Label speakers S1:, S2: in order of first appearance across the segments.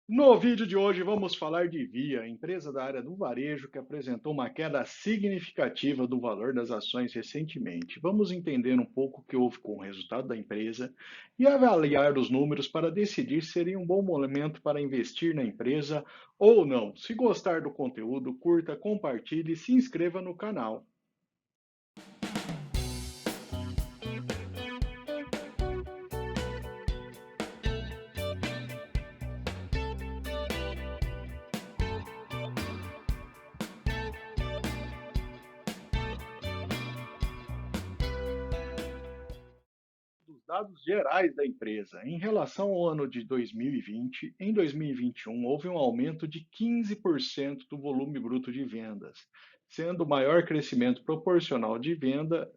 S1: No vídeo de hoje vamos falar de Via, empresa da área do varejo que apresentou uma queda significativa do valor das ações recentemente. Vamos entender um pouco o que houve com o resultado da empresa e avaliar os números para decidir se seria um bom momento para investir na empresa ou não. Se gostar do conteúdo, curta, compartilhe e se inscreva no canal. Dos dados gerais da empresa. Em relação ao ano de 2020, em 2021 houve um aumento de 15% do volume bruto de vendas, sendo o maior crescimento proporcional de venda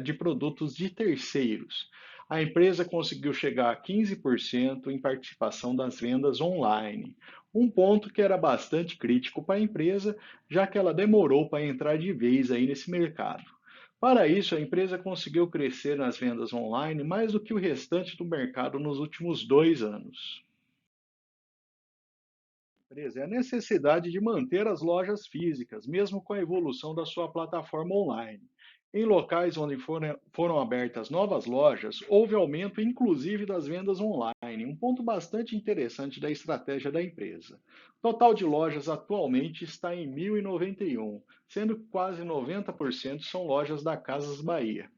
S1: de produtos de terceiros. A empresa conseguiu chegar a 15% em participação das vendas online, um ponto que era bastante crítico para a empresa, já que ela demorou para entrar de vez aí nesse mercado. Para isso, a empresa conseguiu crescer nas vendas online mais do que o restante do mercado nos últimos 2 anos. Empresa é a necessidade de manter as lojas físicas, mesmo com a evolução da sua plataforma online. Em locais onde foram abertas novas lojas, houve aumento inclusive das vendas online, um ponto bastante interessante da estratégia da empresa. O total de lojas atualmente está em 1.091, sendo que quase 90% são lojas da Casas Bahia.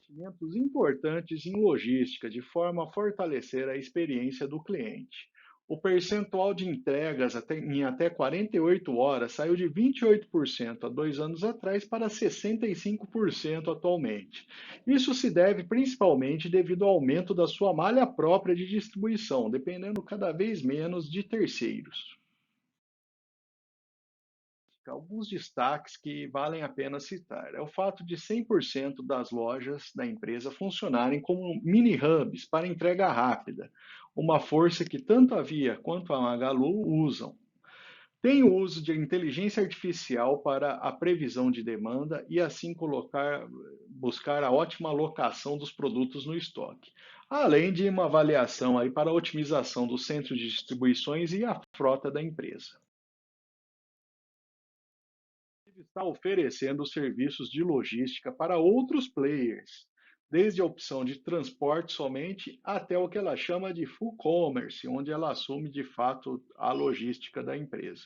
S1: Investimentos importantes em logística, de forma a fortalecer a experiência do cliente. O percentual de entregas em até 48 horas saiu de 28% há 2 anos atrás para 65% atualmente. Isso se deve principalmente devido ao aumento da sua malha própria de distribuição, dependendo cada vez menos de terceiros. Alguns destaques que valem a pena citar. É o fato de 100% das lojas da empresa funcionarem como mini hubs para entrega rápida, uma força que tanto a Via quanto a Magalu usam. Tem o uso de inteligência artificial para a previsão de demanda e assim buscar a ótima alocação dos produtos no estoque, além de uma avaliação aí para a otimização do centro de distribuições e a frota da empresa. Está oferecendo serviços de logística para outros players, desde a opção de transporte somente até o que ela chama de full commerce, onde ela assume de fato a logística da empresa.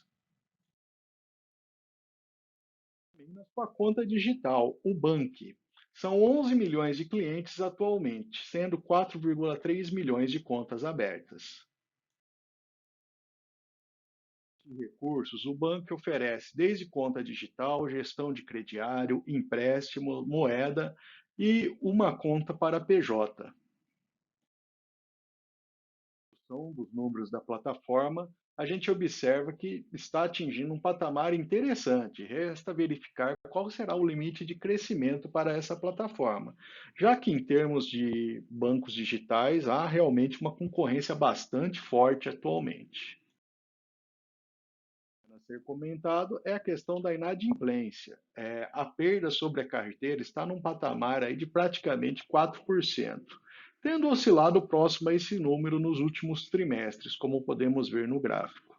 S1: Na sua conta digital, o Bank. São 11 milhões de clientes atualmente, sendo 4,3 milhões de contas abertas. De recursos, o banco oferece desde conta digital, gestão de crediário, empréstimo, moeda e uma conta para PJ. São dos números da plataforma, a gente observa que está atingindo um patamar interessante. Resta verificar qual será o limite de crescimento para essa plataforma, já que em termos de bancos digitais há realmente uma concorrência bastante forte atualmente. A ser comentado é a questão da inadimplência. A perda sobre a carteira está num patamar aí de praticamente 4%, tendo oscilado próximo a esse número nos últimos trimestres, como podemos ver no gráfico.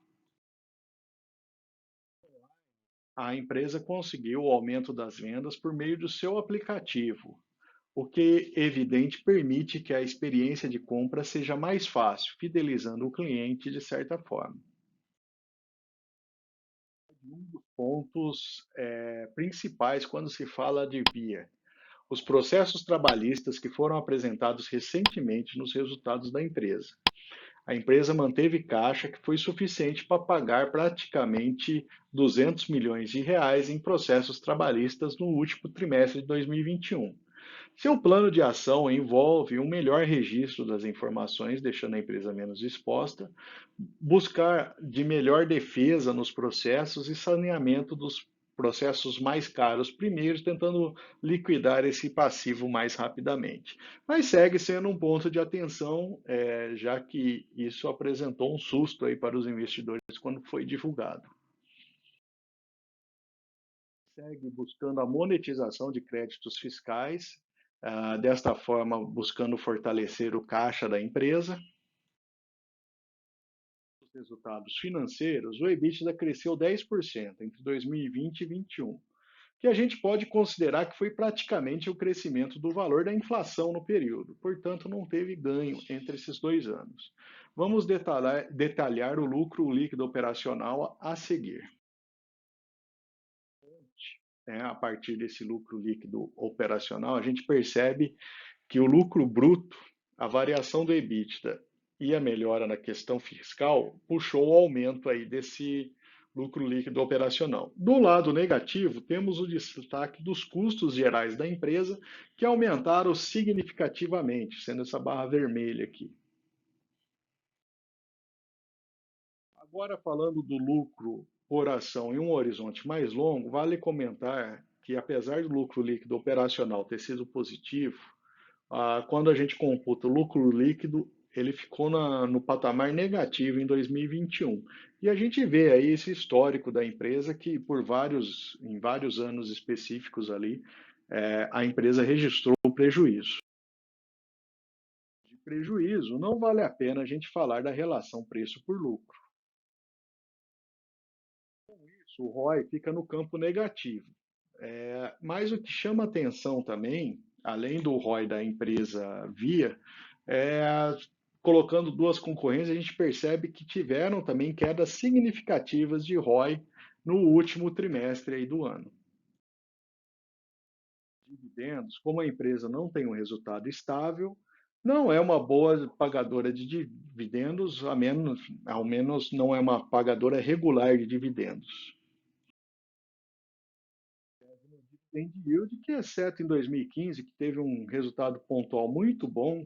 S1: A empresa conseguiu o aumento das vendas por meio do seu aplicativo, o que evidente permite que a experiência de compra seja mais fácil, fidelizando o cliente de certa forma. Um dos pontos principais quando se fala de Via. Os processos trabalhistas que foram apresentados recentemente nos resultados da empresa. A empresa manteve caixa que foi suficiente para pagar praticamente 200 milhões de reais em processos trabalhistas no último trimestre de 2021. Seu plano de ação envolve um melhor registro das informações, deixando a empresa menos exposta, buscar de melhor defesa nos processos e saneamento dos processos mais caros primeiro, tentando liquidar esse passivo mais rapidamente. Mas segue sendo um ponto de atenção, já que isso apresentou um susto aí para os investidores quando foi divulgado. Segue buscando a monetização de créditos fiscais, desta forma buscando fortalecer o caixa da empresa. Resultados financeiros, o EBITDA cresceu 10% entre 2020 e 2021, que a gente pode considerar que foi praticamente o crescimento do valor da inflação no período, portanto, não teve ganho entre esses 2 anos. Vamos detalhar o lucro líquido operacional a seguir. A partir desse lucro líquido operacional, a gente percebe que o lucro bruto, a variação do EBITDA e a melhora na questão fiscal puxou o aumento aí desse lucro líquido operacional. Do lado negativo, temos o destaque dos custos gerais da empresa, que aumentaram significativamente, sendo essa barra vermelha aqui. Agora, falando do lucro por ação em um horizonte mais longo, vale comentar que, apesar do lucro líquido operacional ter sido positivo, quando a gente computa o lucro líquido, ele ficou no patamar negativo em 2021. E 21. E a gente vê aí esse histórico da empresa que, em vários anos específicos ali, a empresa registrou prejuízo. De prejuízo, não vale a pena a gente falar da relação preço por lucro. O ROI fica no campo negativo. Mas o que chama atenção também, além do ROI da empresa Via, é, colocando duas concorrentes, a gente percebe que tiveram também quedas significativas de ROI no último trimestre aí do ano. Dividendos, como a empresa não tem um resultado estável, não é uma boa pagadora de dividendos, ao menos não é uma pagadora regular de dividendos. Dividend yield, que exceto em 2015, que teve um resultado pontual muito bom,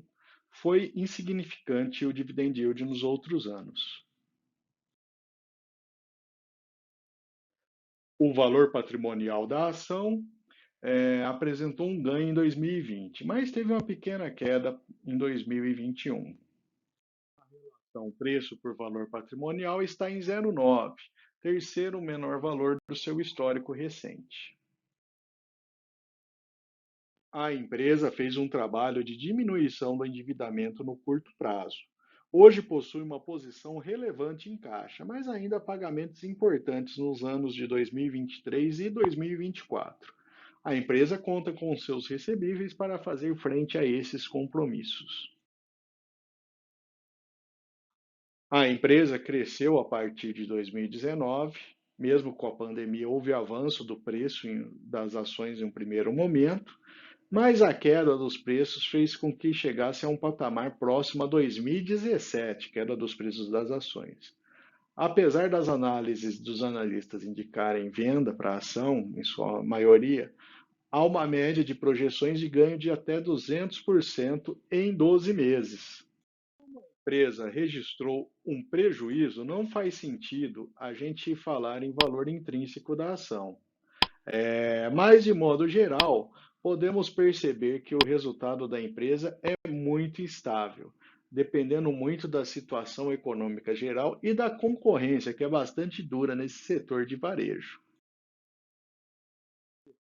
S1: foi insignificante o dividend yield nos outros anos. O valor patrimonial da ação apresentou um ganho em 2020, mas teve uma pequena queda em 2021. Então, o preço por valor patrimonial está em 0,9, terceiro menor valor do seu histórico recente. A empresa fez um trabalho de diminuição do endividamento no curto prazo. Hoje possui uma posição relevante em caixa, mas ainda há pagamentos importantes nos anos de 2023 e 2024. A empresa conta com seus recebíveis para fazer frente a esses compromissos. A empresa cresceu a partir de 2019, mesmo com a pandemia, houve avanço do preço das ações em um primeiro momento, mas a queda dos preços fez com que chegasse a um patamar próximo a 2017, queda dos preços das ações. Apesar das análises dos analistas indicarem venda para a ação, em sua maioria, há uma média de projeções de ganho de até 200% em 12 meses. Como a empresa registrou um prejuízo, não faz sentido a gente falar em valor intrínseco da ação. Mas, de modo geral, podemos perceber que o resultado da empresa é muito instável, dependendo muito da situação econômica geral e da concorrência, que é bastante dura nesse setor de varejo.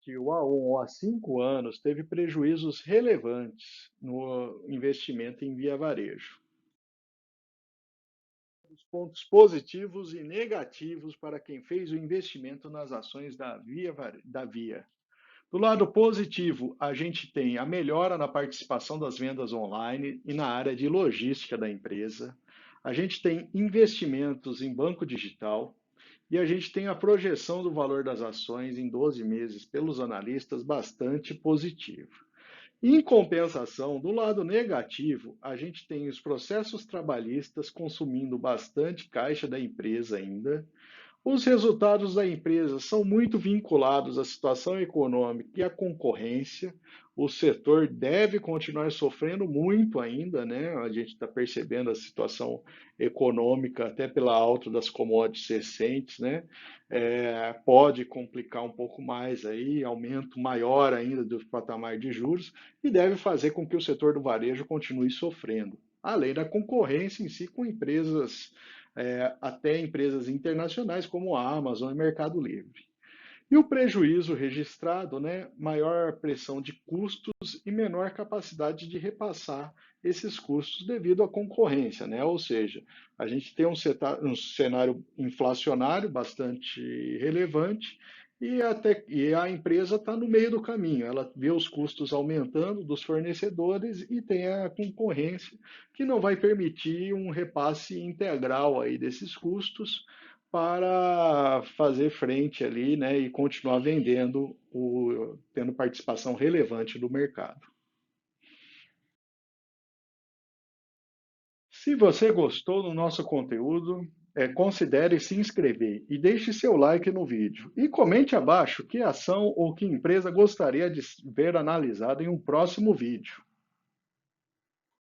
S1: Que o A1 há 5 anos teve prejuízos relevantes no investimento em Via Varejo. Os pontos positivos e negativos para quem fez o investimento nas ações da Via. Do lado positivo, a gente tem a melhora na participação das vendas online e na área de logística da empresa. A gente tem investimentos em banco digital e a gente tem a projeção do valor das ações em 12 meses pelos analistas bastante positiva. Em compensação, do lado negativo, a gente tem os processos trabalhistas consumindo bastante caixa da empresa ainda. Os resultados da empresa são muito vinculados à situação econômica e à concorrência. O setor deve continuar sofrendo muito ainda, né? A gente está percebendo a situação econômica, até pela alta das commodities recentes, né? Pode complicar um pouco mais aí, aumento maior ainda do patamar de juros, e deve fazer com que o setor do varejo continue sofrendo. Além da concorrência em si com empresas até empresas internacionais como a Amazon e Mercado Livre. E o prejuízo registrado, né, maior pressão de custos e menor capacidade de repassar esses custos devido à concorrência, né? Ou seja, a gente tem um cenário inflacionário bastante relevante e a empresa está no meio do caminho. Ela vê os custos aumentando dos fornecedores e tem a concorrência que não vai permitir um repasse integral aí desses custos para fazer frente ali, né, e continuar vendendo, tendo participação relevante do mercado. Se você gostou do nosso conteúdo, considere se inscrever e deixe seu like no vídeo. E comente abaixo que ação ou que empresa gostaria de ver analisada em um próximo vídeo.